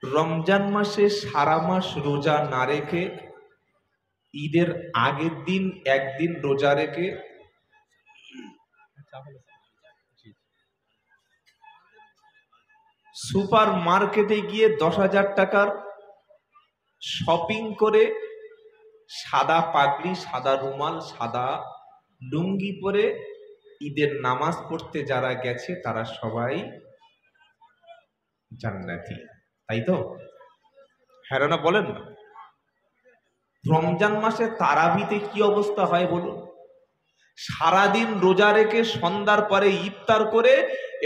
রমজান মাসে সারা মাস রোজা না রেখে ঈদের আগের দিন একদিন রোজা রেখে সুপার মার্কেটে গিয়ে 10,000 টাকার শপিং করে সাদা পাগড়ি, সাদা রুমাল, সাদা লুঙ্গি পরে ঈদের নামাজ পড়তে যারা গেছে তারা সবাই জান্নাতি, তাই তো? হ্যাঁ না বলেন না? রমজান মাসে তারাবিতে কি অবস্থা হয় বলুন? সারাদিন রোজা রেখে সন্ধ্যার পরে ইফতার করে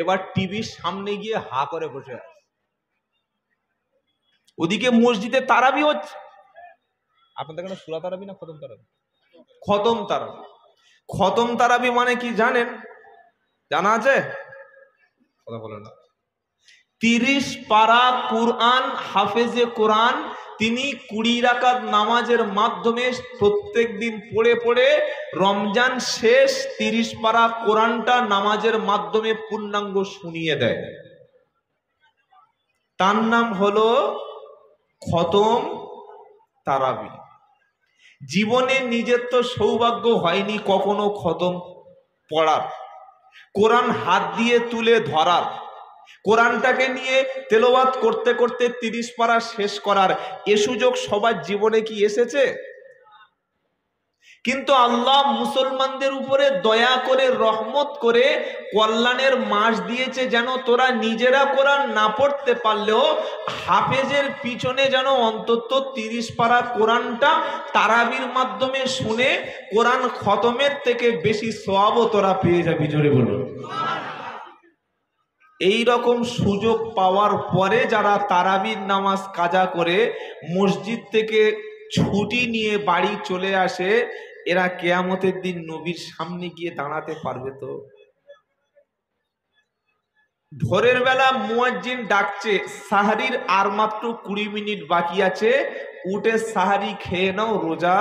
এবার টিভির সামনে গিয়ে হা করে বসে আছে। ওদিকে মসজিদে তারাবি হচ্ছে। আপনাদের এখানে সূরা তারাবি না খতম তারাবি? খতম তারাবি। খতম তারাবি মানে কি জানেন? জানা আছে? কথা বলেন না। 30 পারা কুরআন হাফেজে কোরআন তিনি 20 রাকাত নামাজের মাধ্যমে প্রত্যেক দিন পড়ে পড়ে রমজান শেষ 30 পারা কোরআনটা নামাজের মাধ্যমে পূর্ণাঙ্গ শুনিয়ে দেয়। তার নাম হলো খতম তারাবি। জীবনে নিজের তো সৌভাগ্য হয়নি কখনো খতম পড়ার, কোরআন হাত দিয়ে তুলে ধরার, কোরআনটাকে নিয়ে তেলাওয়াত করতে করতে 30 পারা শেষ করার এ সুযোগ সবার জীবনে কি এসেছে? কিন্তু আল্লাহ মুসলমানদের উপরে দয়া করে রহমত করে কল্যাণের মাস দিয়েছে যেন তোরা নিজেরা কোরআন না পড়তে পারলেও হাফেজের পিছনে যেন অন্তত 30 পারা কোরআনটা তারাবির মাধ্যমে শুনে কোরআন খতমের থেকে বেশি সওয়াবও তোরা পেয়ে যাবি। জোরে বলুন। এই রকম সুযোগ পাওয়ার পরে যারা তারাবির নামাজ কাজা করে মসজিদ থেকে ছুটি নিয়ে বাড়ি চলে আসে, এরা কিয়ামতের দিন নবীর সামনে গিয়ে দাঁড়াতে পারবে তো? ভোরের বেলা মুয়াজ্জিন ডাকছে, সাহারির আর মাত্র 20 মিনিট বাকি আছে, উঠে সাহারি খেয়ে নাও, রোজা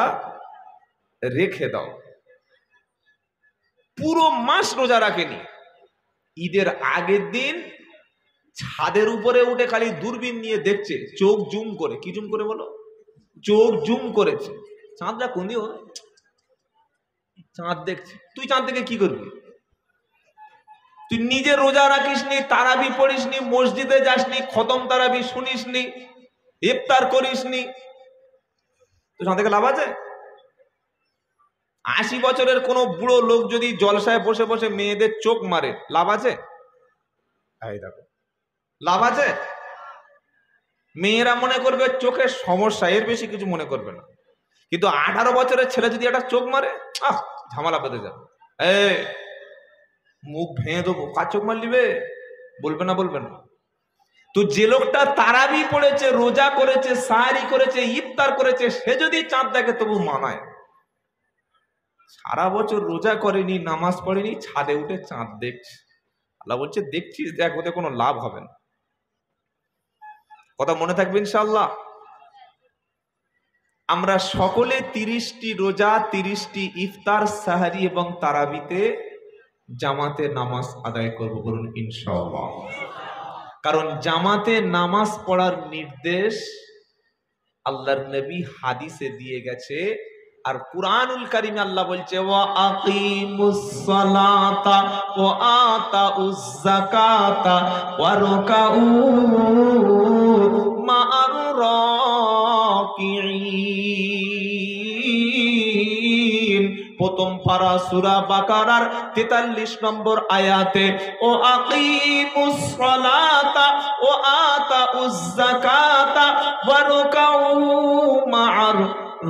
রেখে দাও। পুরো মাস রোজা রাখেনি। ঈদের আগের দিন ছাদের উপরে উঠে খালি দূরবীন নিয়ে দেখছে, চোখ জুম করে। কি জুম করে বলো? চোখ জুম করেছে। চাঁদটা কোন দিও? চাঁদ দেখছে। তুই চাঁদ দেখে কি করবি? তুই নিজে রোজা রাখিসনি, তারাবি পড়িসনি, মসজিদে যাসনি, খতম তারাবি শুনিসনি, ইফতার করিসনি, তো চাঁদ দেখে লাভ আছে? 80 বছরের কোন বুড়ো লোক যদি জলসায় বসে বসে মেয়েদের চোখ মারে, লাভ আছে? এই দেখো, লাভ আছে? মেয়েরা মনে করবে চোখের সমস্যা, এর বেশি কিছু মনে করবে না। কিন্তু 18 বছরের ছেলে যদি একটা চোখ মারে, ঝামেলা পেতে যাবে। মুখ ভেঙে দেবো, কার চোখ মারলি বে? বলবে না, বলবে না। তো যে লোকটা তারাবি পড়েছে, রোজা করেছে, সাহারি করেছে, ইফতার করেছে, সে যদি চাঁদ দেখে তবু মানায়। সারা বছর রোজা করেনি, নামাজ পড়েনি, ছাদে উঠে চাঁদ দেখছে। আল্লাহ বলছে দেখছিস, দেখ, ওতে কোনো লাভ হবে না। কথা মনে থাকবে ইনশাআল্লাহ। আমরা সকলে 30টি রোজা, 30টি ইফতার, সাহারি এবং তারাবিতে জামাতে নামাজ আদায় করব, বলুন ইনশাআল্লাহ। কারণ জামাতে নামাজ পড়ার নির্দেশ আল্লাহর নবী হাদিসে দিয়ে গেছে। আর কুরআনুল কারীমে আল্লাহ বলছে ওয়া আকিমুস সালাতা ওয়া আতাউজ যাকাতা ওয়া রুকাউ মা'আর রাকিঈন। প্রথম পারা সূরা বাকারার 43 নম্বর আয়াতে ও আকিমুস সালাতা ওয়া আতাউজ যাকাতা ওয়া রুকাউ মা'আর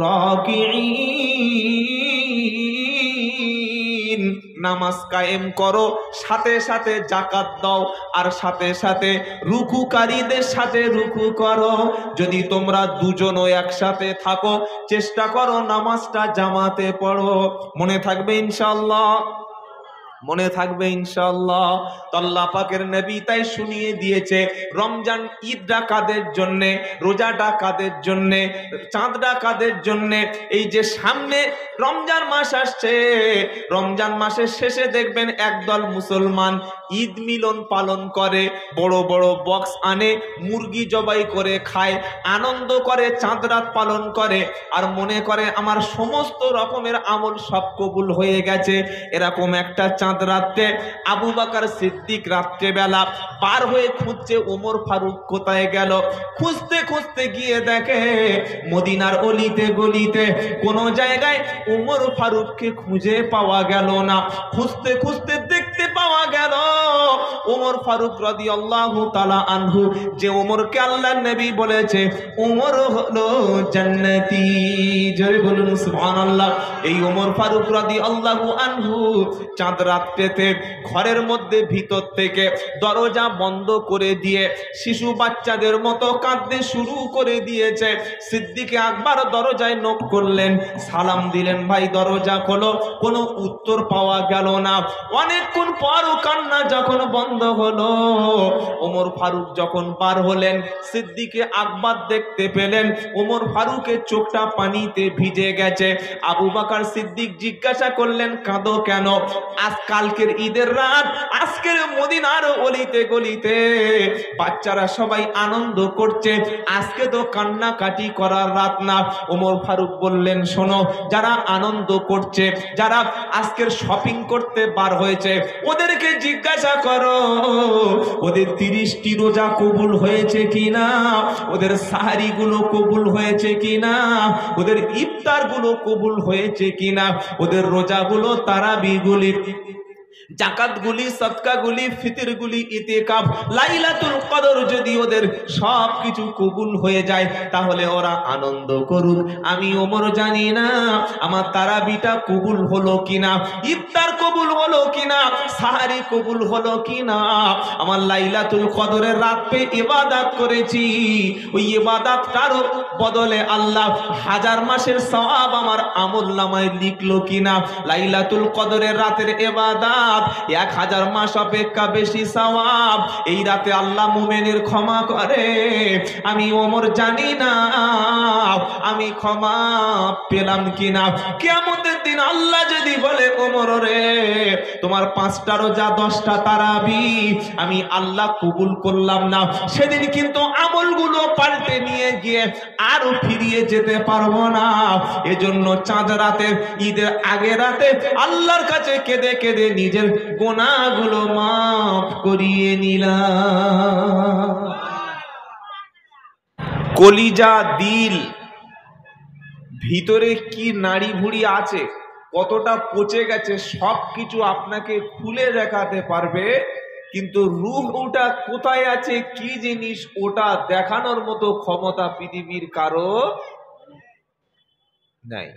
রাকিঈন। নামাজ কায়েম করো, সাথে সাথে যাকাত দাও, আর সাথে সাথে রুকুকারীদের সাথে রুকু করো। যদি তোমরা দুজনও একসাথে থাকো, চেষ্টা করো নামাজটা জামাতে পড়ো। মনে থাকবে ইনশাআল্লাহ। মনে থাকবে ইনশাআল্লাহ। তো আল্লাহ পাকের নবী তাই শুনিয়ে দিয়েছে রমজান ঈদটা কাদের জন্যে, রোজাটা কাদের জন্যে, চাঁদটা কাদের জন্যে। এই যে সামনে রমজান মাস আসছে, রমজান মাসের শেষে দেখবেন একদল মুসলমান ঈদ মিলন পালন করে, বড় বড় বক্স আনে, মুরগি জবাই করে খায়, আনন্দ করে, চাঁদ রাত পালন করে, আর মনে করে আমার সমস্ত রকমের আমল সব কবুল হয়ে গেছে। এরকম একটা চাঁদ রাতে আবু বকর সিদ্দিক রাত্রেবেলা পার হয়ে খুঁজছে ওমর ফারুক কোথায় গেল। খুঁজতে খুঁজতে গিয়ে দেখে মদিনার অলিতে গলিতে কোনো জায়গায় ওমর ফারুককে খুঁজে পাওয়া গেল না। খুঁজতে খুঁজতে দেখতে পাওয়া গেল ওমর ফারুক রাদিয়াল্লাহু তাআলা আনহু, যে ওমরকে আল্লাহর নবী বলেছে ওমর হলো জান্নাতি। জোরে বলুন সুবহানাল্লাহ। এই ওমর ফারুক রাদিয়াল্লাহু আনহু চাঁদ রাত পেতে ঘরের মধ্যে ভিতর থেকে দরজা বন্ধ করে দিয়ে শিশু বাচ্চাদের মতো কাঁদতে শুরু করে দিয়েছে। সিদ্দিকে আকবর দরজায় নক করলেন, সালাম দিলেন, ভাই দরজা খোলো। কোনো উত্তর পাওয়া গেল না। অনেকক্ষণ পর কান্না যখন বন্ধ হলো, ওমর ফারুক যখন পার হলেন, সিদ্দিকে আকবর দেখতে পেলেন ওমর ফারুকের চোখটা পানিতে ভিজে গেছে। আবু বকর সিদ্দিক জিজ্ঞাসা করলেন, কাঁদো কেন? আজ কালকের ঈদের রাত, আজকের মদিনার অলিতে গলিতে বাচ্চারা সবাই আনন্দ করছে, আজকে তো কান্নাকাটি করার রাত না। ওমর ফারুক বললেন, শোনো, যারা আনন্দ করছে, যারা আজকের শপিং করতে বার হয়েছে, ওদেরকে জিজ্ঞাসা করো ওদের 30টি রোজা কবুল হয়েছে কিনা, ওদের সাহারি গুলো কবুল হয়েছে কিনা, ওদের ইফতার গুলো কবুল হয়েছে কিনা, ওদের রোজাগুলো, তারাবিগুলি, জাকাতগুলি, সদকাগুলি, ফিতরগুলি, ইতিকাফ, লাইলাতুল কদর যদি ওদের সব কিছু কবুল হয়ে যায়, তাহলে ওরা আনন্দ করুক। আমি ওমর জানি না আমার তারাবিটা কবুল হলো কিনা, ইফতার কবুল হলো কিনা, সাহারি কবুল হলো কিনা। আমার লাইলাতুল কদরের রাত পেয়ে ইবাদত করেছি, ওই ইবাদতটারও বদলে আল্লাহ 1000 মাসের সওয়াব আমার আমলনামায় লিখলো কিনা। লাইলাতুল কদরের রাতের ইবাদত 1000 মাস অপেক্ষা বেশি সওয়াব। এই রাতে আল্লাহ মুমিনের ক্ষমা করে। আমি ওমর জানি না আমি ক্ষমা পেলাম কিনা। কিয়ামতের দিন আল্লাহ যদি বলে, ওমর রে, তোমার 5টা রোজা, 10টা তারাবি আমি আল্লাহ কবুল করলাম না, সেদিন কিন্তু আমলগুলো পাল্টে নিয়ে গিয়ে আরো ফিরিয়ে যেতে পারবো না। এজন্য চাঁদ রাতের, ঈদের আগে রাতে আল্লাহর কাছে কেঁদে কেঁদে নিজের গুনাহগুলো মাফ করিয়ে নিলাম। কলিজা, দিল, ভিতরে কি নাড়ি ভুড়ি আছে, কতটা পচে গেছে, সব কিছু আপনাকে খুলে দেখাতে পারবে, কিন্তু রূহ ওটা কোথায় আছে, কি জিনিস, ওটা দেখানোর মতো ক্ষমতা পৃথিবীর কারো নাই।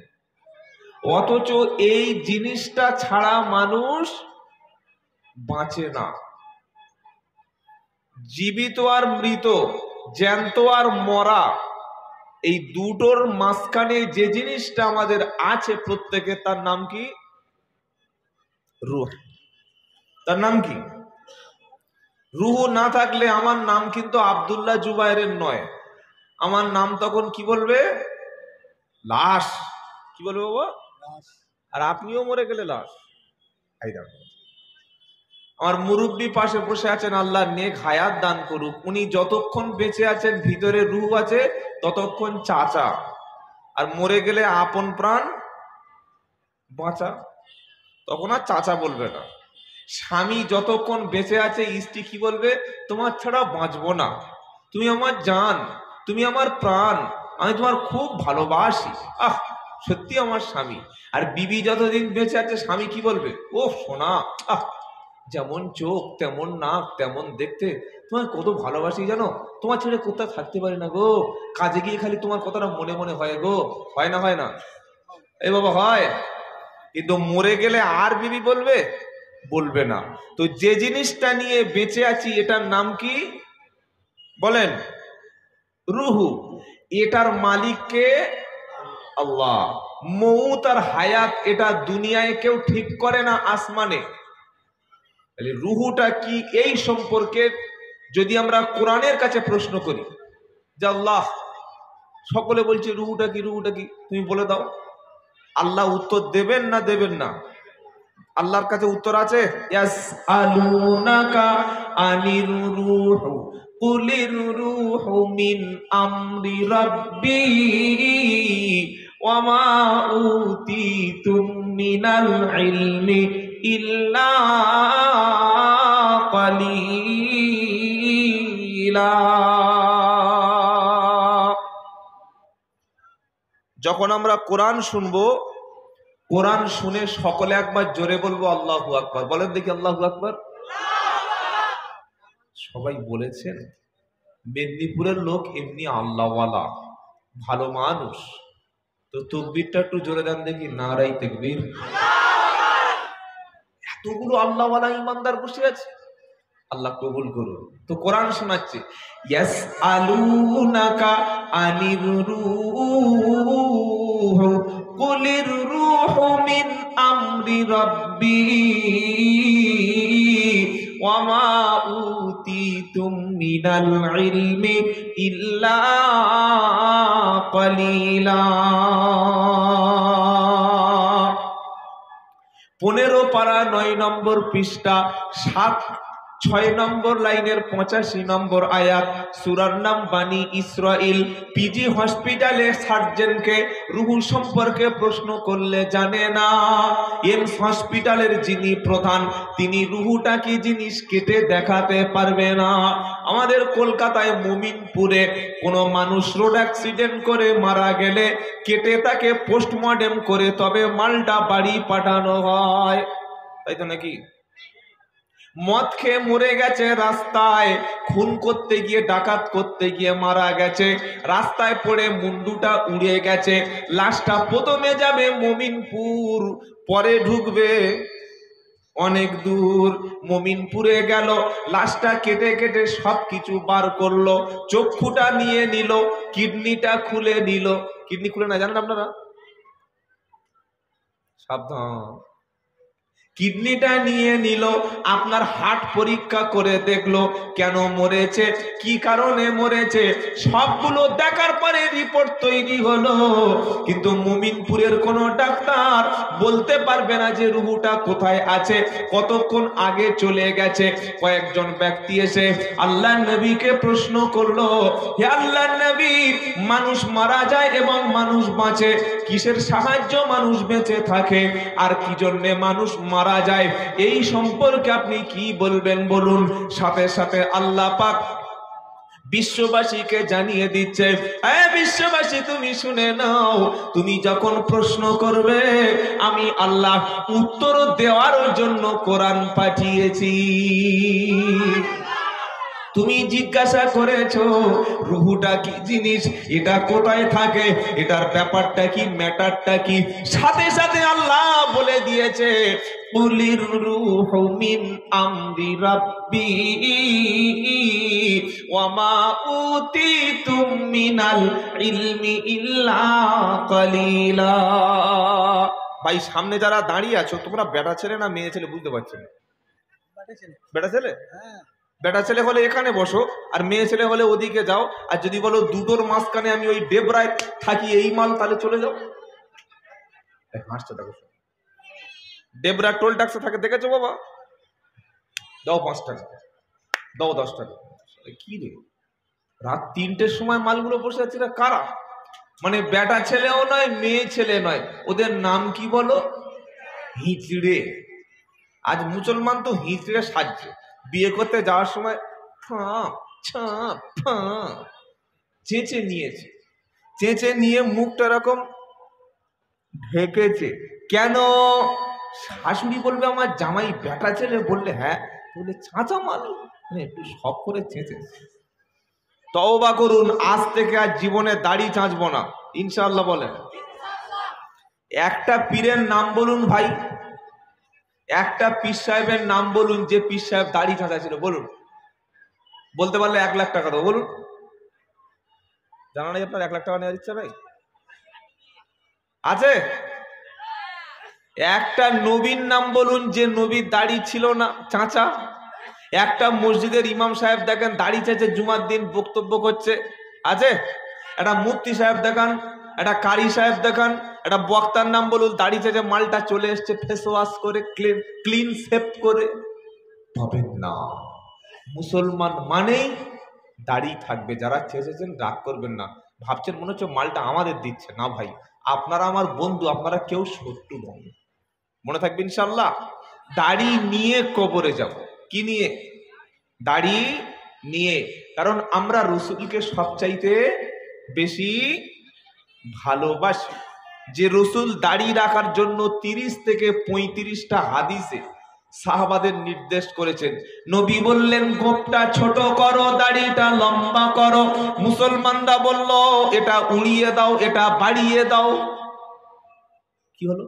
অথচ এই জিনিসটা ছাড়া মানুষ বাঁচে না। জীবিত আর মৃত, জ্যান্ত আর মরা, এই দুটোর মাঝখানে যে জিনিসটা আমাদের আছে প্রত্যেকে, তার নাম কি? রূহ। তার নাম কি? রূহ না থাকলে আমার নাম কিন্তু আব্দুল্লাহ জুবাইরের নয়, আমার নাম তখন কি বলবে? লাশ। কি বলবে বাবা? আর আপনিও মরে গেলে লাশ। আমার মুরব্বী পাশে বসে আছেন, আল্লাহ নেক হায়াত দান করুক, উনি যতক্ষণ বেঁচে আছেন ভিতরে রূহ আছে ততক্ষণ চাচা, আর মরে গেলে আপন প্রাণ বাঁচা, তখন আর চাচা বলবে না। স্বামী যতক্ষণ বেঁচে আছে স্ত্রী কি বলবে? তোমার ছাড়া বাঁচবো না, তুমি আমার জান, তুমি আমার প্রাণ, আমি তোমার খুব ভালোবাসি, আহ সত্যি আমার স্বামী। আর বিবি যতদিন বেঁচে আছে স্বামী কি বলবে? ও সোনা, আহ যেমন চোখ তেমন নাক তেমন দেখতে, তোমার কত ভালোবাসি জানো, তোমার ছেড়ে কোথাও থাকতে পারি না গো, কাজে গিয়ে খালি তোমার কথাটা মনে মনে হয় গো। হয় না? হয় না? এই বাবা হয়। কিন্তু মরে গেলে আর বিবি বলবে? বলবে না। তো যে জিনিসটা নিয়ে বেঁচে আছি এটার নাম কি বলেন? রুহু। এটার মালিককে আল্লাহ। মৌত আর হায়াত এটা দুনিয়ায় কেউ ঠিক করে না, আসমানে। তাহলে রুহুটা কি, এই সম্পর্কে যদি আমরা কোরআনের কাছে প্রশ্ন করি যে আল্লাহ, সকলে বলছে রুহুটা কি, রুহুটা কি, তুমি বলে দাও, আল্লাহ উত্তর দেবেন না দেবেন না? আল্লাহর কাছে উত্তর আছে। ইয়াসআলুনাকা আনির রূহ কুলির রূহু মিন আমরি রাব্বি ওয়া মা উতিতুম মিনাল ইলমি ইল্লা কালিলা। যখন আমরা কোরআন শুনবো, কোরআন শুনে সকলে একবার জোরে বলবো আল্লাহু আকবার। বলেন দেখি আল্লাহু আকবার। সবাই বলেছেন। মেদিনীপুরের লোক এমনি আল্লাহওয়ালা, ভালো মানুষ, তো তাকবীরটা একটু জোরে দেন দেখি, নারাই তাকবীর। এতগুলো আল্লাহওয়ালা ইমানদার বসে আছে, আল্লাহ কবুল করুন। তো কোরআন শোনাচ্ছে, ইয়াসআলুনাকা আনির রূহ কুলির রূহু মিন আমরি রাব্বি ওয়া মা উতিতুম মিনাল ইলমি ইল্লা কালিলা। 15 পারা 9 নম্বর পৃষ্ঠা 6 নম্বর লাইনের 85 নম্বর আয়াত। সূরার নাম বানি ইসরাইল। পিজি হসপিটালে সার্জনকে রুহু সম্পর্কে প্রশ্ন করলে জানে না। এমস হসপিটালের যিনি প্রধান, তিনি রুহুটা কি জিনিস কেটে দেখাতে পারবে না। আমাদের কলকাতায় মুমিনপুরে কোনো মানুষ রোড অ্যাক্সিডেন্ট করে মারা গেলে কেটে তাকে পোস্টমর্টেম করে তবে মালটা বাড়ি পাঠানো হয়, তাই তো নাকি? মদ খেয়ে মরে গেছে রাস্তায়, খুন করতে গিয়ে, ডাকাত করতে গিয়ে মারা গেছে, রাস্তায় পড়ে মুন্ডুটা উড়ে গেছে, লাশটা প্রথমে যাবে মুমিনপুর, পরে ঢুকবে অনেক দূর। মুমিনপুরে গেল, লাশটা কেটে কেটে সবকিছু বার করলো, চক্ষুটা নিয়ে নিল, কিডনিটা খুলে নিল। কিডনি খুলে না জানেন আপনারা? সাবধান। কিডনিটা নিয়ে নিল, আপনার হার্ট পরীক্ষা করে দেখলো কেন মরেছে, কি কারণে মরেছে, সবগুলো দেখার পরে রিপোর্ট তৈরি হলো। কিন্তু মুমিনপুরের কোনো ডাক্তার বলতে পারবে না যে রুহুটা কোথায় আছে, কতক্ষণ আগে চলে গেছে। কয়েকজন ব্যক্তি এসে আল্লাহর নবীকে প্রশ্ন করলো, হে আল্লাহর নবী, মানুষ মারা যায় এবং মানুষ বাঁচে, কিসের সাহায্য মানুষ বেঁচে থাকে আর কি জন্যে মানুষ মারা যায়, এই সম্পর্কে আপনি কি বলবেন বলুন। সাথে সাথে আল্লাহ পাক বিশ্ববাসীকে জানিয়ে দিচ্ছে, এ বিশ্ববাসী তুমি শুনে নাও, তুমি যখন প্রশ্ন করবে আমি আল্লাহ উত্তর দেওয়ার জন্য কোরআন পাঠিয়েছি। তুমি জিজ্ঞাসা করেছো রুহুটা কি জিনিস, এটা কোথায় থাকে, এটার ব্যাপারটা কি, ম্যাটারটা কি, সাথে সাথে আল্লাহ বলে দিয়েছে, কুলির রূহু মিন আমরি রাব্বি ওয়া মা উতিতুম মিনাল ইলমি ইল্লা কালিলা। ভাই সামনে যারা দাঁড়িয়ে আছো, তোমরা বেটা ছেলে না মেয়ে ছেলে বুঝতে পারছো না? বেটা ছেলে? হ্যাঁ। বেটা ছেলে হলে এখানে বসো, আর মেয়ে ছেলে হলে ওদিকে যাও। আর যদি বলো দুটোর মাঝখানে আমি ওই ডেবরায় থাকি এই মাল, তাহলে চলে যাও। হাসতে থাকো। ডেবরা টোল ট্যাক্সে থাকে, দেখেছো বাবা? দাও 5 টাকা, দাও 10 টাকা। কি রে, রাত 3টের সময় মালগুলো বসে আছে, কারা? মানে বেটা ছেলেও নয়, মেয়ে ছেলে নয়, ওদের নাম কি বলো? হিচড়ে। আজ মুসলমান তো হিচড়ে সাজছে, বিয়ে করতে যাওয়ার সময় চেঁচে নিয়েছে, চেঁচে নিয়ে মুখটা এরকম ঢেকেছে। কেন? শাশুড়ি বলবে আমার জামাই বেটা ছেলে, বললে হ্যাঁ, বললে চাঁচা মাল, একটু শখ করে চেঁচেছে। তওবা করুন, আজ থেকে আর জীবনে দাড়ি চাঁচবো না ইনশাআল্লাহ। বলেন একটা পীরের নাম বলুন ভাই, একটা পীর সাহেবের নাম বলুন যে পীর সাহেব দাড়ি চাঁচা ছিল, বলুন। বলতে পারলে 1 লাখ টাকা দেবো, বলুন। জানা নেই আপনার 1 লাখ টাকা নেওয়ার ইচ্ছা নেই? আছে? একটা নবীর নাম বলুন যে নবীর দাড়ি ছিল না, চাচা। একটা মসজিদের ইমাম সাহেব দেখেন দাড়ি চেঁচে জুমার দিন বক্তব্য করছে, আছে? একটা মুফতি সাহেব দেখান, একটা কারি সাহেব দেখান, একটা বক্তার নাম বলুন দাড়ি চেঁচে মালটা চলে এসছে ফেস ওয়াশ করে, ক্লিন শেভ করে। পাবেন না। মুসলমান মানেই দাড়ি থাকবে। যারা চেঁচেছেন রাগ করবেন না, ভাবছেন মনে হচ্ছে মালটা আমাদের দিচ্ছে না। ভাই আপনারা আমার বন্ধু, আপনারা কেউ শত্রু নন। মনে থাকবে ইনশাল্লাহ। দাড়ি নিয়ে কবরে যাব। কি নিয়ে? দাড়ি নিয়ে। কারণ আমরা রসুলকে সবচাইতে বেশি ভালোবাসি। যে রসুল দাড়ি রাখার জন্য 30 থেকে 35টা হাদিসে সাহাবাদের নির্দেশ করেছেন। নবী বললেন গোপটা ছোট করো, দাড়িটা লম্বা করো। মুসলমানরা বলল এটা উড়িয়ে দাও, এটা বাড়িয়ে দাও। কি হলো?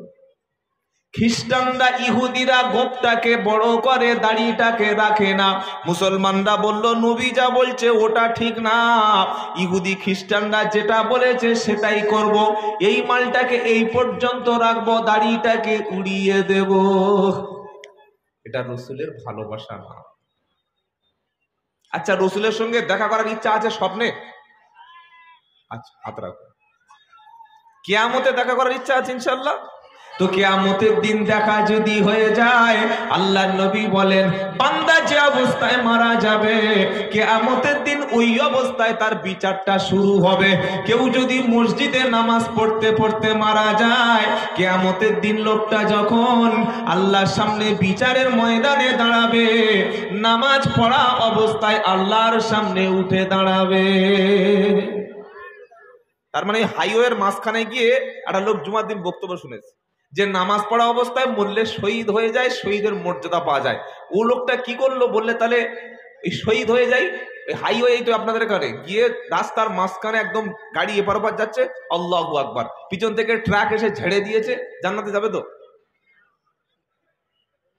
খ্রিস্টানরা, ইহুদিরা গোপটাকে বড় করে, দাড়িটাকে রাখে না। মুসলমানরা বলল নবী যা বলছে ওটা ঠিক না, ইহুদি খ্রিস্টানরা যেটা বলেছে সেটাই করব। এই মালটাকে এই পর্যন্ত রাখবো, দাড়িটাকে উড়িয়ে দেব। এটা রসুলের ভালোবাসা না। আচ্ছা, রসুলের সঙ্গে দেখা করার ইচ্ছা আছে স্বপ্নে? আচ্ছা, হাত রাখো। কিয়ামতে দেখা করার ইচ্ছা আছে ইনশাআল্লাহ? তো কিয়ামতের দিন দেখা যদি হয়ে যায়, আল্লাহর নবী বলেন বান্দা যে অবস্থায় মারা যাবে কিয়ামতের দিন ওই অবস্থায় তার বিচারটা শুরু হবে। কেউ যদি মসজিদে নামাজ পড়তে পড়তে মারা যায়, কিয়ামতের দিন লোকটা যখন আল্লাহর সামনে বিচারের ময়দানে দাঁড়াবে, নামাজ পড়া অবস্থায় আল্লাহর সামনে উঠে দাঁড়াবে। তার মানে হাইওয়ের মাঝখানে গিয়ে একটা লোক জুমার দিন বক্তব্য শুনেছে যে নামাজ পড়া অবস্থায় মরলে শহীদ হয়ে যায়, শহীদের মর্যাদা পাওয়া যায়। ও লোকটা কি করলো বললে তাহলে এই শহীদ হয়ে যায়। হাইওয়ে তো আপনাদের এখানে গিয়ে রাস্তার মাঝখানে একদম গাড়ি এপার ওপার যাচ্ছে, আল্লাহু আকবার, পিছন থেকে ট্রাক এসে ঝেড়ে দিয়েছে, জান্নাতে যাবে তো?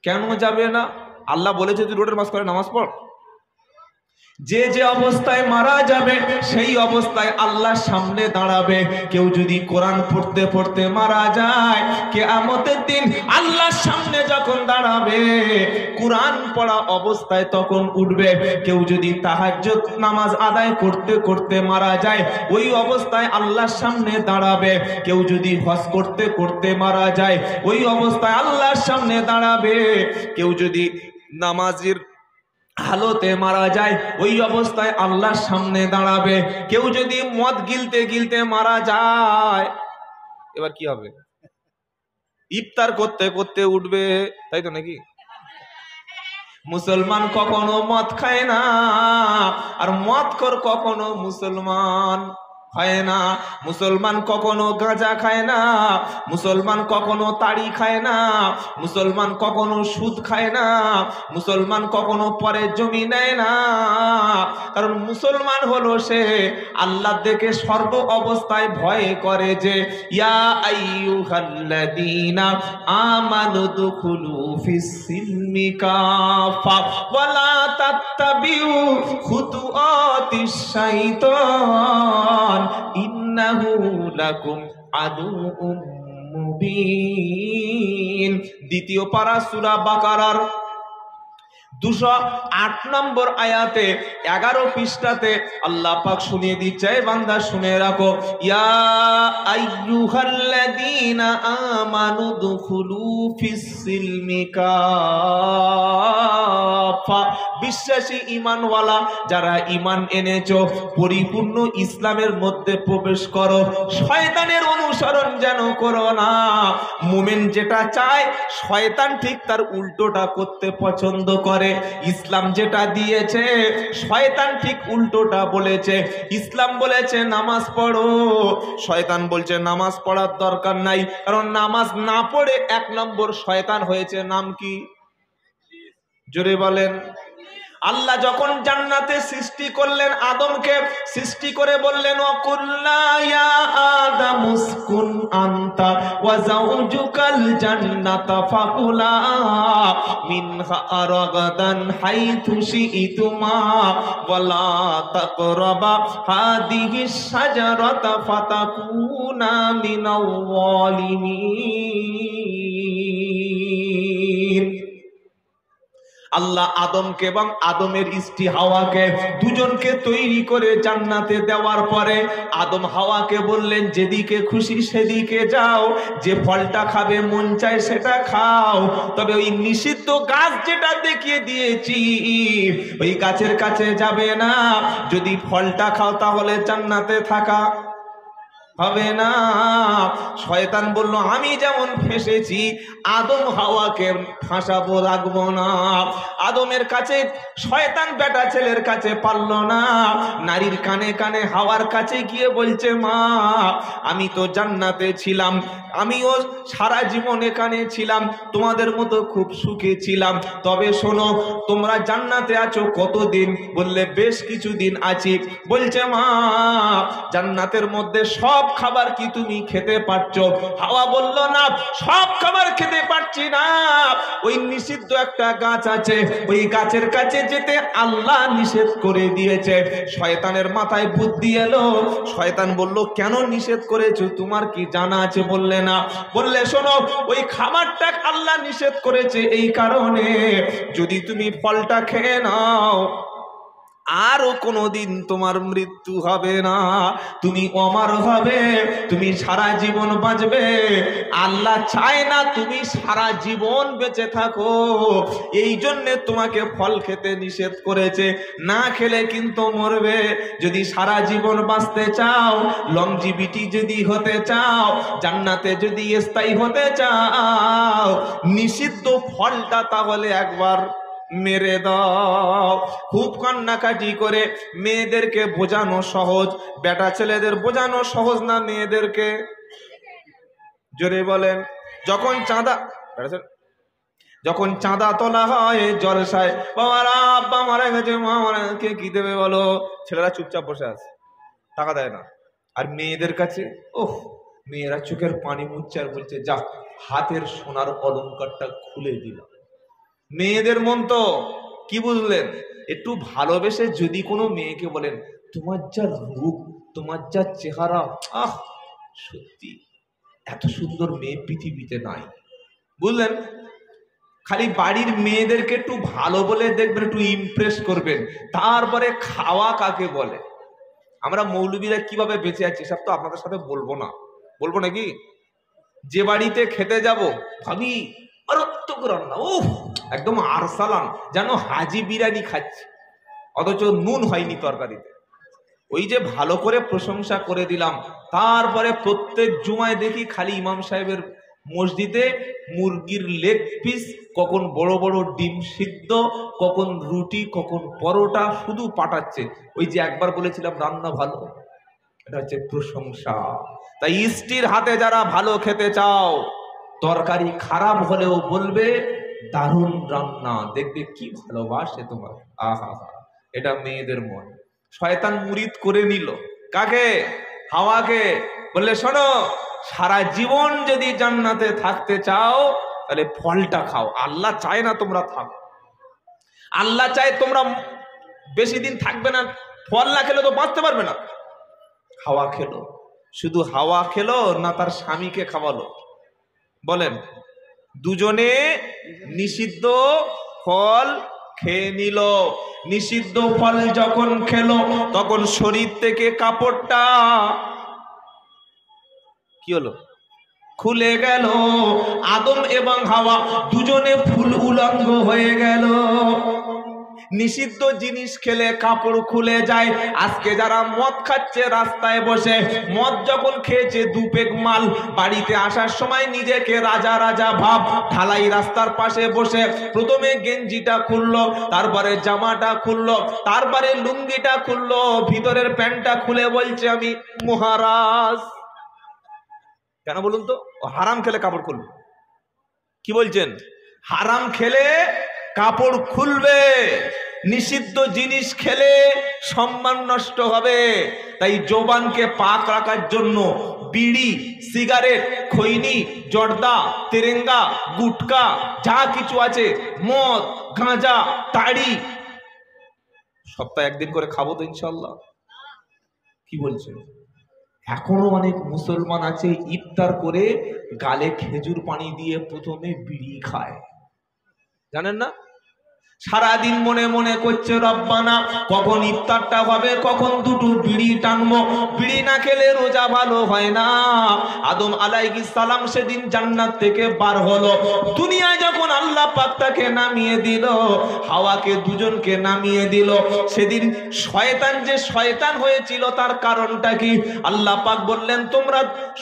কেন যাবে না? আল্লাহ বলেছে তুই রোডের মাঝখানে নামাজ পড়। যে যে অবস্থায় মারা যাবে সেই অবস্থায় আল্লাহর সামনে দাঁড়াবে। কেউ যদি কোরআন পড়তে পড়তে মারা যায়, কিয়ামতের দিন আল্লাহর সামনে যখন দাঁড়াবে, কোরআন পড়া অবস্থায় তখন উঠবে। কেউ যদি তাহাজ্জুদ নামাজ আদায় করতে করতে মারা যায়, ওই অবস্থায় আল্লাহর সামনে দাঁড়াবে। কেউ যদি হজ করতে করতে মারা যায়, ওই অবস্থায় আল্লাহর সামনে দাঁড়াবে। কেউ যদি নামাজের হালতে মারা যায়, ওই অবস্থায় আল্লাহর সামনে দাঁড়াবে। কেউ যদি মদ গিলতে গিলতে মারা যায়, এবার কি হবে? ইফতার করতে করতে উঠবে, তাই তো নাকি? মুসলমান কখনো মদ খায় না, আর মদখোর কখনো মুসলমান হয় না। মুসলমান কখনো গাঁজা খায় না, মুসলমান কখনো তাড়ি খায় না, মুসলমান কখনো সুদ খায় না, মুসলমান কখনো পরের জমি নেয় না। কারণ মুসলমান হলো সে আল্লাহ দেখে সর্ব অবস্থায় ভয় করে যে ইয়া আইয়ুহাল্লাযীনা আমানু দুখুলু ফিস-সিলমি কাফা ওয়ালা তাত্তাবিউ খুতুআতিশ শাইতান ইন্নাহু লাকুম আদুউম মুবিন। দ্বিতীয় পারা সূরা বাকারার 208 নম্বর আয়াতে 11 পৃষ্ঠাতে আল্লাহ পাক শুনিয়ে দিচ্ছে, বান্দা শুনে রাখো, ইয়া আইয়ুহাল্লাযীনা আমানু দুখুলু ফিস-সিলমি কাফা। বিশ্বাসী ঈমানওয়ালা যারা ঈমান এনেছো, পরিপূর্ণ ইসলামের মধ্যে প্রবেশ করো। শয়তানের অনুসরণ যেন করো না। মুমিন যেটা চায় শয়তান ঠিক তার উল্টোটা করতে পছন্দ করে। ইসলাম যেটা দিয়েছে শয়তান ঠিক উল্টোটা বলেছে। ইসলাম বলেছে নামাজ পড়ো, শয়তান বলছে নামাজ পড়ার দরকার নাই। কারণ নামাজ না পড়ে 1 নম্বর শয়তান হয়েছে। নাম কি? জোরে বলেন। আল্লাহ যখন জান্নাতে সৃষ্টি করলেন, আদমকে সৃষ্টি করে বললেন ওয়াকুল্লা ইয়া আদামু উসকুন আনতা ওয়া যাওজুকাল জান্নাতা ফাকুলা মিনহা রাগাদান হাইথু শিইতুমা ওয়ালা তাকরাবা হাদিহিস শাজারাতা ফাতাকুনা মিনাল যালিমিন। আল্লাহ আদমকে এবং আদমের স্ত্রী হাওয়াকে দুজনকে তৈরি করে জান্নাতে দেওয়ার পরে আদম হাওয়াকে বললেন, যেদিকে খুশি সেদিকে যাও, যে ফলটা খাবে মন চায় সেটা খাও, তবে ওই নিষিদ্ধ গাছ যেটা দেখিয়ে দিয়েছি ওই গাছের কাছে যাবে না। যদি ফলটা খাও তাহলে জান্নাতে থাকা হবে না। শয়তান বলল, আমি যেমন ফেঁসেছি আদম হাওয়াকে ফাঁসাবো, রাখবো না। আদমের কাছে শয়তান বেটা ছেলের কাছে পারল না, নারীর কানে কানে হাওয়ার কাছে গিয়ে বলছে, মা আমি তো জান্নাতে ছিলাম, আমিও সারা জীবন এখানে ছিলাম, তোমাদের মতো খুব সুখে ছিলাম, তবে শোনো তোমরা জান্নাতে আছো কতদিন? বললে বেশ কিছুদিন আছি। বলছে, মা জান্নাতের মধ্যে সব খাবার কি তুমি খেতে পারছো? হাওয়া বলল, না সব খাবার খেতে পারছি না, ওই নিষিদ্ধ একটা গাছ আছে, ওই গাছের কাছে যেতে আল্লাহ নিষেধ করে দিয়েছে। শয়তানের মাথায় বুদ্ধি এলো। শয়তান বলল, কেন নিষেধ করেছো, তোমার কি জানা আছে? বললে না। বললে, শোনো ওই খাবারটা আল্লাহ নিষেধ করেছে এই কারণে, যদি তুমি ফলটা খেয়ে নাও আরো কোনোদিন তোমার মৃত্যু হবে না, তুমি অমর হবে, তুমি সারা জীবন বাঁচবে। আল্লাহ চায় না তুমি সারা জীবন বেঁচে থাকো, এই জন্যে তোমাকে ফল খেতে নিষেধ করেছে, না খেলে কিন্তু মরবে। যদি সারা জীবন বাঁচতে চাও, লংজিভিটি যদি হতে চাও, জান্নাতে যদি স্থায়ী হতে চাও, নিষিদ্ধ ফলটা তাহলে একবার মেরে দাও। খুব কান্নাকাটি করে মেয়েদেরকে বোঝানো সহজ, বেটা ছেলেদের বোঝানো সহজ না মেয়েদেরকে? জোরে বলেন। যখন চাঁদা তোলা হয় জলসায়, বাবারা আব্বা মারা গেছে, মা মারা গেছে, কি দেবে বলো? ছেলেরা চুপচাপ বসে আছে, টাকা দেয় না। আর মেয়েদের কাছে মেয়েরা চোখের পানি মুছছে আর বলছে, যাক হাতের সোনার অলংকারটা খুলে দিলাম। মেয়েদের মন তো কি বুঝলেন? একটু ভালোবেসে যদি কোনো মেয়েকে বলেন, তোমার যা রূপ, তোমার যা চেহারা, সত্যি এত সুন্দর মেয়ে পৃথিবীতে নাই, বুঝলেন? খালি বাড়ির মেয়েদেরকে একটু ভালো বলে দেখবেন, একটু ইমপ্রেস করবেন, তারপরে খাওয়া কাকে বলে। আমরা মৌলবীরা কিভাবে বেঁচে আছি সব তো আপনাদের সাথে বলবো না, বলবো নাকি? যে বাড়িতে খেতে যাব ভাবি মারাত্মক রান্না, একদম আরসালান, যেন হাজি বিরিয়ানি খাচ্ছি, অথচ নুন হয়নি তরকারিতে। ওই যে ভালো করে প্রশংসা করে দিলাম, তারপরে প্রত্যেক জুমায় দেখি খালি ইমাম সাহেবের মসজিদে মুরগির লেগ পিস, কখন বড় বড় ডিম সিদ্ধ, কখন রুটি, কখন পরোটা, শুধু পাঠাচ্ছে। ওই যে একবার বলেছিলাম রান্না ভালো, এটা হচ্ছে প্রশংসা। তাই স্ত্রীর হাতে যারা ভালো খেতে চাও, তরকারি খারাপ হলেও বলবে দারুণ রান্না, দেখবে কি ভালোবাসে তোমার, আহা। এটা মেয়েদের মন। শয়তান মুরিদ করে নিল কাকে? হাওয়াকে। বললে, শোনো সারা জীবন যদি জান্নাতে থাকতে চাও তাহলে ফলটা খাও। আল্লাহ চায় না তোমরা থাকো, আল্লাহ চায় তোমরা বেশি দিন থাকবে না, ফল না খেলে তো বাঁচতে পারবে না। হাওয়া খেলো, শুধু হাওয়া খেলো না তার স্বামীকে খাওয়ালো? বলেন। দুজনে নিষিদ্ধ ফল খেয়ে নিল। নিষিদ্ধ ফল যখন খেলো তখন শরীর থেকে কাপড়টা কি হলো? খুলে গেল। আদম এবং হাওয়া দুজনে ফুল উলঙ্গ হয়ে গেল। নিষিদ্ধ জিনিস খেলে কাপড় খুলে যায়। আজকে যারা মদ খাচ্ছে রাস্তায় বসে, মদ যখন খেয়েছে দু পেগ মাল, বাড়িতে আসার সময় নিজেকে রাজা রাজা ভাব, ঢালাই রাস্তার পাশে বসে প্রথমে গেঞ্জিটা খুললো, তারপরে জামাটা খুললো, তারপরে লুঙ্গিটা খুললো, ভিতরের প্যান্টটা খুলে বলছে আমি মহারাজ। কেন বলুন তো? হারাম খেলে কাপড় খুলবে। কি বলছেন? হারাম খেলে কাপড় খুলবে, নিষিদ্ধ জিনিস খেলে সম্মান নষ্ট হবে। তাই জবানকে পাক রাখার জন্য বিড়ি, সিগারেট, খৈনি, জর্দা, তেরেঙ্গা, গুটকা যা কিছু আছে, মদ, গাঁজা, তাড়ি, সপ্তাহে একদিন করে খাবো তো ইনশাল্লাহ। কি বলছেন? এখনো অনেক মুসলমান আছে ইফতার করে গালে খেজুর পানি দিয়ে প্রথমে বিড়ি খায়, জানেন না? সারাদিন মনে মনে করছে রব্বানা কখন ইফতারটা হবে, কখন দুটো বিড়ি টানবো, বিড়ি না খেলে রোজা ভালো হয় না। আদম আলাইহিস সালাম সেদিন জান্নাত থেকে বার হলো, দুনিয়ায় যখন আল্লাহ পাক তাকে নামিয়ে দিল, হাওয়াকে দুজনকে নামিয়ে দিল, সেদিন শয়তান যে শয়তান হয়েছিল তার কারণটা কি? আল্লাহ পাক বললেন তোমরা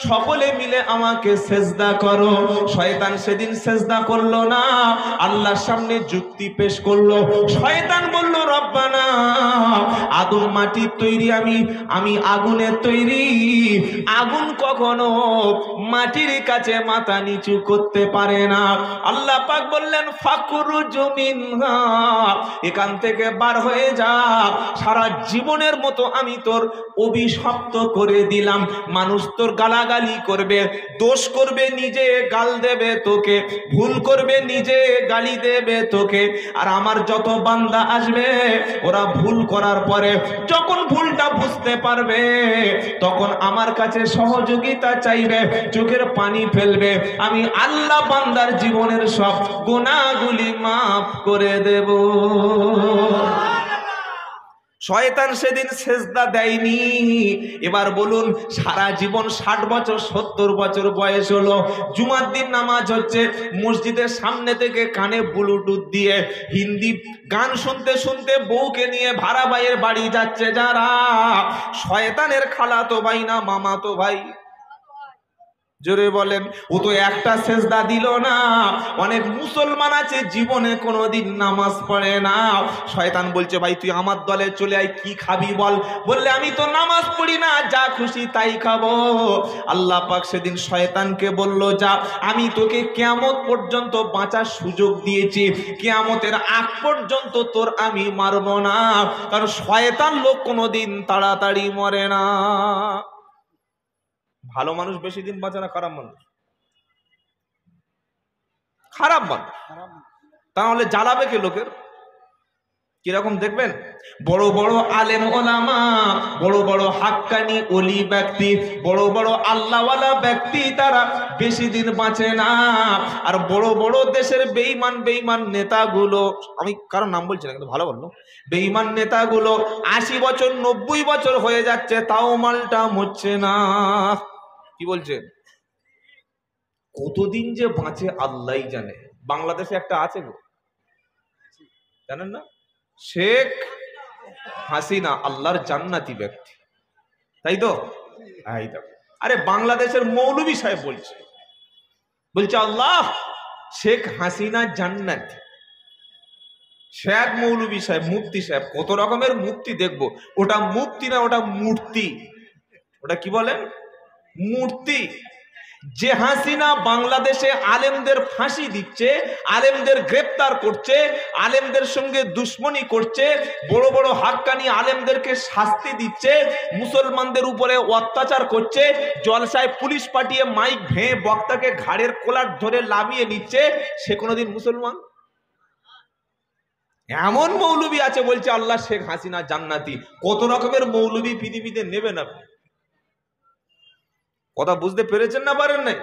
সকলে মিলে আমাকে সেজদা করো। শয়তান সেদিন সেজদা করলো না, আল্লাহর সামনে যুক্তি পেশ করলো। শয়তান বলল রব্বানা আদম মাটির তৈরি, আমি আগুনের তৈরি, আগুন কখনো মাটির কাছে মাথা নিচু করতে পারে না। আল্লাহ পাক বললেন ফাকুরুজ মিনহা, এখান থেকে বার হয়ে যা, সারা জীবনের মতো আমি তোর অভিশপ্ত করে দিলাম। মানুষ তোর গালাগালি করবে, দোষ করবে নিজে গাল দেবে তোকে, ভুল করবে নিজে গালি দেবে তোকে। আর আমার যত বান্দা আসবে ওরা ভুল করার পরে যখন ভুলটা বুঝতে পারবে তখন আমার কাছে সহযোগিতা চাইবে, চোখের পানি ফেলবে, আমি আল্লাহ বান্দার জীবনের সব গুনাহগুলি মাফ করে দেব। শয়তান সেদিন সেজদা দেয়নি। এবার বলুন সারা জীবন 60 বছর 70 বছর বয়স হলো, জুমার দিন নামাজ হচ্ছে, মসজিদের সামনে থেকে কানে ব্লুটুথ দিয়ে হিন্দি গান শুনতে শুনতে বউকে নিয়ে ভাড়া ভাইয়ের বাড়ি যাচ্ছে যারা, শয়তানের খালাতো ভাই না মামাতো ভাই? জোরে বলেন। ও তো একটা সেজদা দিল না। অনেক মুসলমান আছে জীবনে কোনোদিন নামাজ পড়ে না। শয়তান বলছে ভাই তুই আমার দলে চলে আয়, কি খাবি বল? বললে আমি তো নামাজ পড়ি না, যা খুশি তাই খাবো। আল্লাহ পাক সেদিন শয়তানকে বলল যা, আমি তোকে কিয়ামত পর্যন্ত বাঁচার সুযোগ দিয়েছি, কিয়ামতের আগ পর্যন্ত তোর আমি মারব না, কারণ শয়তান লোক কোনোদিন তাড়াতাড়ি মরে না। ভালো মানুষ বেশি দিন বাঁচে না খারাপ মানুষ? খারাপ মানুষ। তাহলে জ্বালাবে কে লোকের? কিরকম দেখবেন, বড় বড় আলেম ওলামা, বড় বড় হাক্কানি ওলি ব্যক্তি, বড় বড় আল্লাহওয়ালা ব্যক্তি, তারা বেশি দিন বাঁচে না। আর বড় বড় দেশের বেঈমান নেতাগুলো, আমি কারণ নাম বলছি না কিন্তু ভালো বললো, বেঈমান নেতাগুলো 80 বছর 90 বছর হয়ে যাচ্ছে তাও মালটা মরছে না। কি বলছে? কতদিন যে বাঁচে আল্লাহই জানে। বাংলাদেশে একটা আছে গো, জানেন না? শেখ হাসিনা আল্লাহর জান্নাতি ব্যক্তি, তাই তো? আরে বাংলাদেশের মৌলভী সাহেব বলছে আল্লাহ শেখ হাসিনা জান্নাতি। শেখ মৌলভী সাহেব, মুফতি সাহেব, কত রকমের মুফতি দেখবো। ওটা মুফতি না, ওটা মূর্তি। ওটা কি বলেন? মূর্তি। যে হাসিনা বাংলাদেশে আলেমদের ফাঁসি দিচ্ছে, আলেমদের গ্রেপ্তার করছে, আলেমদের সঙ্গে দুশ্মনী করছে, বড় বড় হাক্কানি আলেমদেরকে শাস্তি দিচ্ছে, মুসলমানদের উপরে অত্যাচার করছে, জলসায় পুলিশ পাঠিয়ে মাইক ভেঙে বক্তাকে ঘাড়ের কোলার ধরে লামিয়ে নিচ্ছে, সে কোনোদিন মুসলমান? এমন মৌলবী আছে বলছে আল্লাহ শেখ হাসিনা জান্নাতি। কত রকমের মৌলবী পৃথিবীতে নেবেন আপনি? কথা বুঝতে পেরেছেন না পারেন নাই?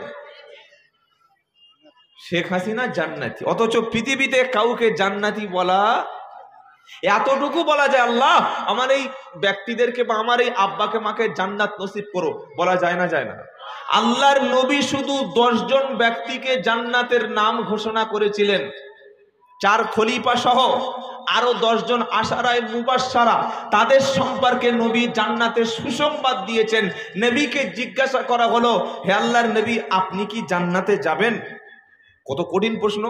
শেখ হাসিনা জান্নাতি, অথচ পৃথিবীতে কাউকে জান্নাতি বলা, এতটুকু বলা যায় আল্লাহ আমার এই ব্যক্তিদেরকে বা আমার এই আব্বাকে মাকে জান্নাত নসিব করো, বলা যায় না? যায় না। আল্লাহর নবী শুধু 10 জন ব্যক্তিকে জান্নাতের নাম ঘোষণা করেছিলেন, 4 খলিফা সহ আরো 10 জন আশারায়ে মুবাশশারা, তাদের সম্পর্কে নবী জান্নাতের সুসংবাদ দিয়েছেন। নবীকে জিজ্ঞাসা করা হলো, হে আল্লাহর নবী আপনি কি জান্নাতে যাবেন? কত কঠিন প্রশ্ন।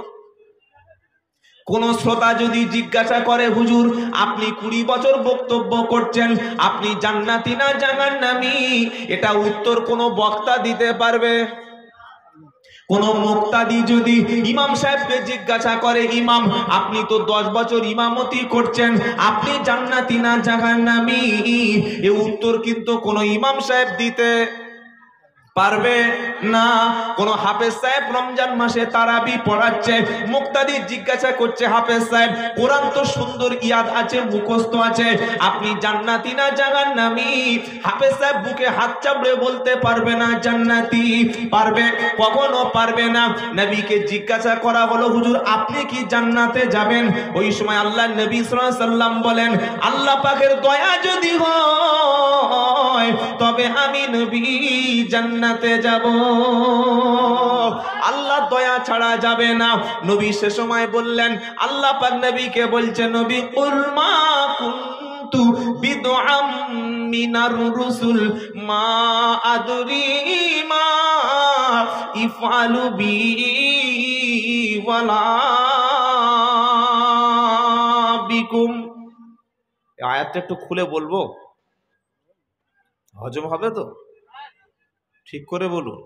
কোন শ্রোতা যদি জিজ্ঞাসা করে হুজুর আপনি 20 বছর বক্তব্য করছেন, আপনি জান্নাতি না জাহান্নামী, এটা উত্তর কোন বক্তা দিতে পারবে? কোন মুক্তাদি যদি ইমাম সাহেবকে জিজ্ঞাসা করে, ইমাম আপনি তো 10 বছর ইমামতি করছেন, আপনি জান্নাতি না জাহান্নামী, এই উত্তর কিন্তু কোন ইমাম সাহেব দিতে পারবে না। কোন হাফেজ সাহেব রমজান মাসে তারাবি পড়াচ্ছে, মুক্তাদি জিজ্ঞাসা করছে হাফেজ সাহেব কোরআন তো সুন্দর ইয়াদ আছে, মুখস্থ আছে, আপনি জান্নাতি না জাহান্নামী? হাফেজ সাহেব বুকে হাত চাপড়ে বলতে পারবে না জান্নাতি। পারবে? কখনো পারবে না। নবীকে জিজ্ঞাসা করা হলো হুজুর আপনি কি জান্নাতে যাবেন? ওই সময় আল্লাহ নবী সাল্লাল্লাহু আলাইহি সাল্লাম বলেন আল্লাহ পাকের দয়া যদি হয় তবে আমি নবী জান্নাতে যাব। আল্লাহ দয়া ছাড়া যাবে না। নবী সে সময় বললেন, আল্লাহ পাক নবীকে বলছে নবী কুল মা কুনতু বিদআম মিনার রুসুল মা আদরি মা ইফআলু বি ওয়ালা বিকুম। এই আয়াতটা একটু খুলে বলবো, হজম হবে তো? ঠিক করে বলুন,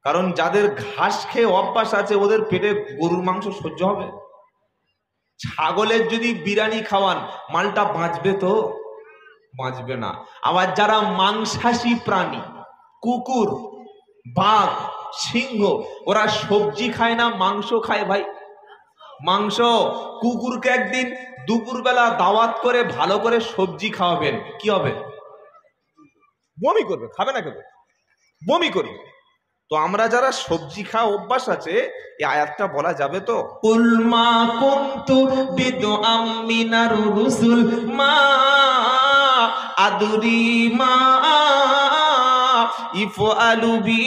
কারণ যাদের ঘাস খেয়ে অভ্যাস আছে ওদের পেটে গরুর মাংস সহ্য হবে? ছাগলের যদি বিরিয়ানি খাওয়ান মালটা বাঁচবে তো? বাঁচবে না। আবার যারা মাংসাশী প্রাণী, কুকুর, বাঘ, সিংহ, ওরা সবজি খায় না মাংস খায় ভাই। মাংস। কুকুরকে একদিন দুপুরবেলা দাওয়াত করে ভালো করে সবজি খাওয়াবেন, কি হবে? বমি করবে, খাবে না, কেবে বমি করবে। তো আমরা যারা সবজি খাওয়া অভ্যাস আছে এই আয়াতটা বলা যাবে তো? কুল মা কুনতু বিদআম মিনার রুসুল মা আদরি মা ইফআলু বি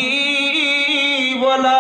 ওয়ালা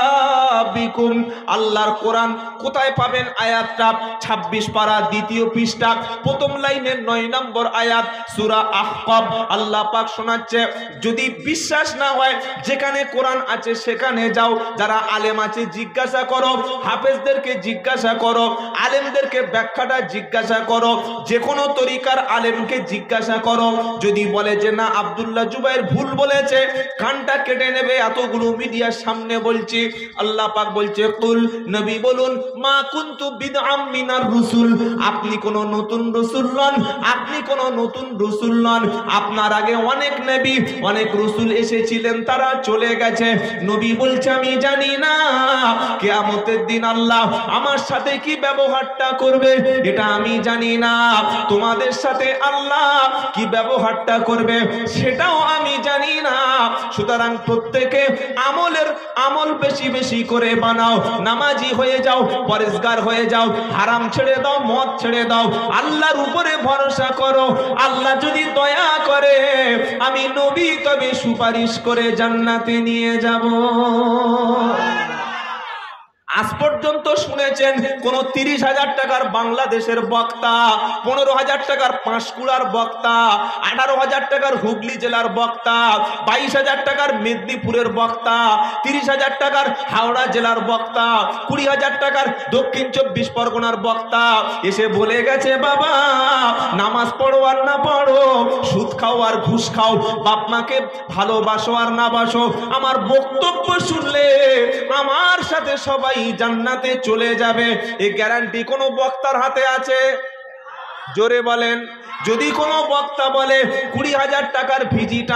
বিকুম। আল্লাহর কোরআন কোথায় পাবেন? আয়াতটা 26 পারা 2য় পৃষ্ঠা 1ম লাইনের 9 নম্বর আয়াত, সূরা আহকাব। আল্লাহ পাক শোনাচ্ছে যদি বিশ্বাস না হয় যেখানে কোরআন আছে সেখানে যাও, যারা আলেম আছে জিজ্ঞাসা করো, হাফেজদেরকে জিজ্ঞাসা করো, আলেমদেরকে ব্যাখ্যাটা জিজ্ঞাসা করো, যে কোনো তরিকার আলেমকে জিজ্ঞাসা করো। যদি বলে যে না আব্দুল্লাহ জুবাইর ভুল বলেছে, কানটা কেটে নেবে। এতগুলো মিডিয়ার সামনে বলছি। আল্লাহ পাক বলছে কুল, নবী বলুন মা কুনতু বিদআম মিনার রুসুল, আপনি কোন নতুন রাসূল নন, আপনি কোন নতুন রাসূল নন। আপনার আগে অনেক নবী অনেক রাসূল এসেছিলেন, তারা চলে গেছে। নবী বলছে আমি জানি না কিয়ামতের দিন আল্লাহ আমার সাথে কি ব্যবহারটা করবে, এটা আমি জানি না। তোমাদের সাথে আল্লাহ কি ব্যবহারটা করবে সেটাও আমি জানি না। সুতরাং প্রত্যেকে আমল বেশি বেশি করে বানাও, নামাজি হয়ে যাও, পরেজগার হয়ে যাও, হারাম ছেড়ে দাও, মদ ছেড়ে দাও, আল্লাহর উপরে ভরসা করো। আল্লাহ যদি দয়া করে আমি নবী তবে সুপারিশ করে জান্নাতে নিয়ে যাব। আজ পর্যন্ত শুনেছেন কোন 30,000 টাকার বাংলাদেশের বক্তা, 15,000 টাকার পাঁশকুড়ার বক্তা, 18,000 টাকার হুগলি জেলার বক্তা, 22,000 টাকার মেদিনীপুরের বক্তা, 30,000 টাকার হাওড়া জেলার বক্তা, 20,000 টাকার দক্ষিণ 24 পরগনার বক্তা এসে বলে গেছে বাবা নামাজ পড়ো আর না পড়ো, সুদ খাও আর ঘুষ খাও, বাপ মাকে ভালোবাসো আর না বাসো, আমার বক্তব্য শুনলে আমার সাথে সবাই জান্নাতে চলে যাবে। এই গ্যারান্টি কোন বক্তার হাতে আছে? জোরে বলেন। যদি কোনো বক্তা বলে 20,000 টাকার ভিজিট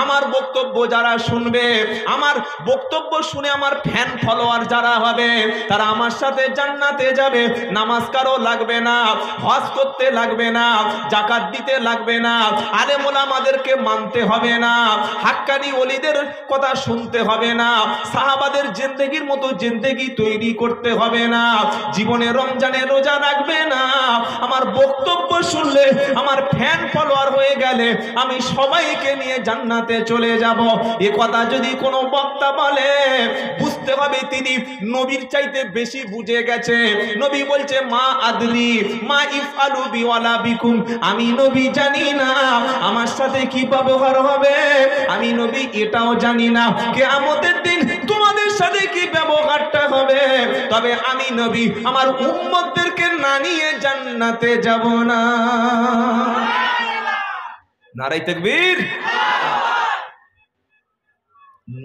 আমার বক্তব্য যারা শুনবে, আমার বক্তব্য শুনে আমার ফ্যান ফলোয়ার যারা হবে তারা আমার সাথে জান্নাতে যাবে, নামাজ কারো লাগবে না, হজ করতে লাগবে না, যাকাত দিতে লাগবে না, আলেম ওলামাদেরকে মানতে হবে না, হাক্কানি ওলিদের কথা শুনতে হবে না, সাহাবাদের জিন্দেগির মতো জিন্দেগি তৈরি করতে হবে না, জীবনে রমজানে রোজা রাখবে না। আমার বক্তব্য শুনলে আমার ফ্যান ফলোয়ার হয়ে গেলে আমি সবাইকে নিয়ে জান্নাতে চলে যাব। এ কথা যদি কোনো বক্তা বলে বুঝতে হবে তিনি নবীর চাইতে বেশি বুঝে গেছে। নবী বলছে মা আদরি মা ইফআলু বিওয়ালা বিকুম, আমি নবী জানি না আমার সাথে কি ব্যবহার হবে, আমি নবী এটাও জানি না কিয়ামতের দিন তোমাদের সাথে কি ব্যবহারটা হবে, তবে আমি নবী আমার উম্মতদেরকে না নিয়ে জান্নাতে যাব না। নারায়ে তাকবীর।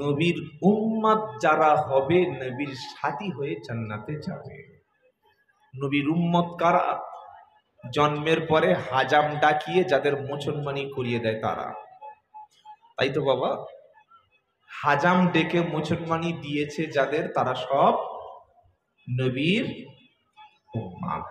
নবীর উম্মত যারা হবে নবীর সাথী হয়ে জান্নাতে যাবে। নবীর উম্মত কারা? জন্মের পরে হাজাম ডাকিয়ে যাদের মুসলমানি করিয়ে দেয় তারা। তাই তো বাবা, হাজাম ডেকে মুসলমানি দিয়েছে যাদের, তারা সব নবীর উম্মত।